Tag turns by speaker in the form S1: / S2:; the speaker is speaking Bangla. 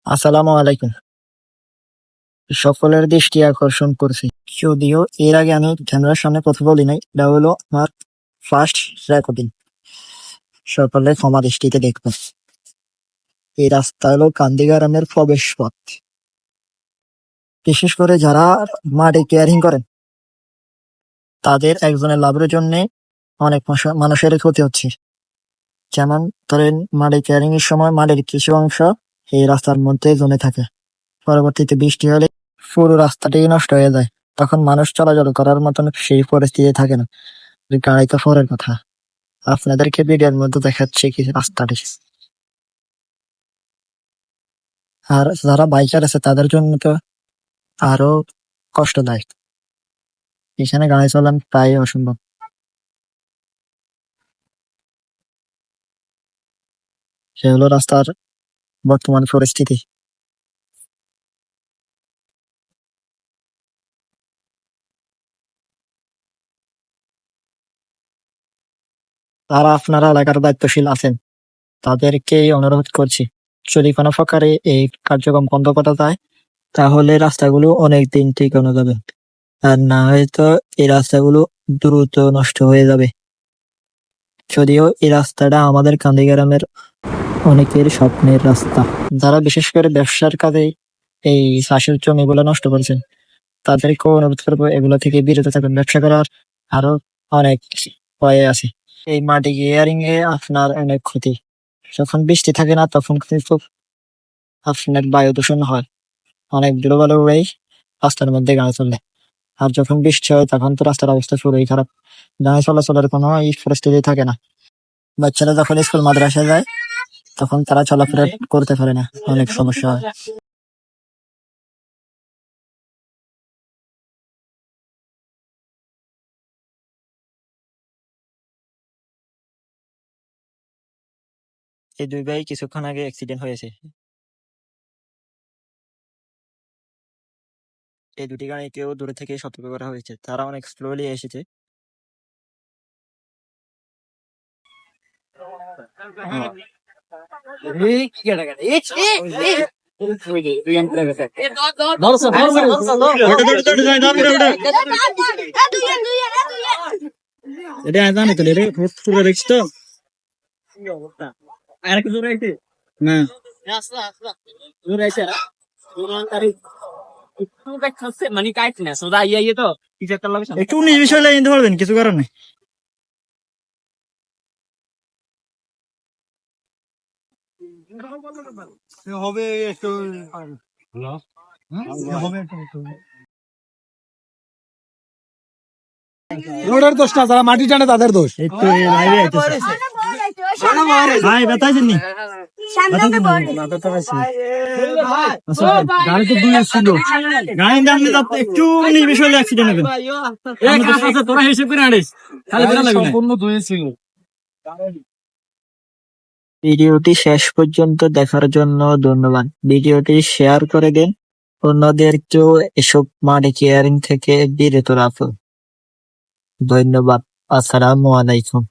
S1: আসসালামু আলাইকুম। সকলের দৃষ্টি আকর্ষণ করছি, যদিও এর আগে আমি ক্যামেরার সামনে কথা বলি নাই। এটা হলো আমার ফার্স্ট রেকর্ডিং। সকলে ক্ষমা দৃষ্টিতে দেখবেন। এই রাস্তা হলো কান্দি গ্রামের প্রবেশ পথ। বিশেষ করে যারা মাঠে কেয়ারিং করেন, তাদের একজনের লাভের জন্য অনেক মানুষের ক্ষতি হচ্ছে। যেমন ধরেন, মাঠে কেয়ারিং এর সময় মাঠের কিছু অংশ এই রাস্তার মধ্যে জমে থাকে। পরবর্তীতে বৃষ্টি হলে পুরো রাস্তাটাই নষ্ট হয়ে যায়। তখন মানুষ চলাচল করার মতন সেই পরিস্থিতি থাকে না। গাড়ি তো পরের কথা, আপনাদেরকে ভিডিওর মধ্যে দেখাচ্ছি কি রাস্তাটি। আর যারা বাইকার আছে তাদের জন্য তো আরো কষ্টদায়ক। এখানে গাড়ি চালান প্রায় অসম্ভব। সে হলো রাস্তার বর্তমান পরিস্থিতি। যারা আপনারা এলাকার দায়িত্বশীল আছেন, তাদেরকে অনুরোধ করছি, যদি কোনো প্রকারে এই কার্যক্রম বন্ধ করা যায়, তাহলে রাস্তাগুলো অনেকদিন টিকানো যাবে। আর না হয়তো এই রাস্তাগুলো দ্রুত নষ্ট হয়ে যাবে। যদিও এই রাস্তাটা আমাদের কান্দি গ্রামের অনেকের স্বপ্নের রাস্তা। যারা বিশেষ করে ব্যবসার কাজে এই চাষের জমিগুলো নষ্ট করেছেন, তাদেরকেও অনুরোধ করবো এগুলো থেকে বিরত থাকুন। ব্যবসা করার আরো অনেক উপায় আছে। এই মাটি গিয়ারিং এ আপনার অনেক ক্ষতি। যখন বৃষ্টি থাকে না, তখন কিন্তু আপনার বায়ু দূষণ হয়। অনেক ধুলোবালু উড়েই রাস্তার মধ্যে গাড়ি চলে। আর যখন বৃষ্টি হয়, তখন তো রাস্তার অবস্থা পুরোই খারাপ। গাড়ি চলাচলের কোনো এই পরিস্থিতি থাকে না। বাচ্চারা যখন স্কুল মাদ্রাসায় যায়, তখন তারা চলাফেরা করতে পারে না, অনেক সমস্যা হয়। এই দুই ভাই কিছুক্ষণ আগে অ্যাক্সিডেন্ট হয়েছে। এই দুটি গাড়িকেও দূরে থেকে সতর্ক করা হয়েছে, তারা অনেক স্লোলি এসেছে। এটা জানি তো রে, পুরো দেখছি তো। আর একটু দূরে আইছে না, দূরে আইছে মানে কাইট না সোজা ইয়ে তো একটু 19-20 হলে নিতে পারবেন, কিছু করার নেই। হবে একটু রোডের দোষ না, যারা মাটি টানে তাদের দোষ। ভাই বেতাইছেন নি? গাড়ি তো দুই ছিল, গাড়ি দামলে একটু 19-20 হলে অ্যাক্সিডেন্ট হবে। তোরা হিসেব করে আনিস, সম্পূর্ণ দুই ছিল। ভিডিওটি শেষ পর্যন্ত দেখার জন্য ধন্যবাদ। ভিডিওটি শেয়ার করে দিন, অন্যদেরকেও এসব মাটি কেয়ারিং থেকে বিরত রাখুন। ধন্যবাদ। আসসালামু আলাইকুম।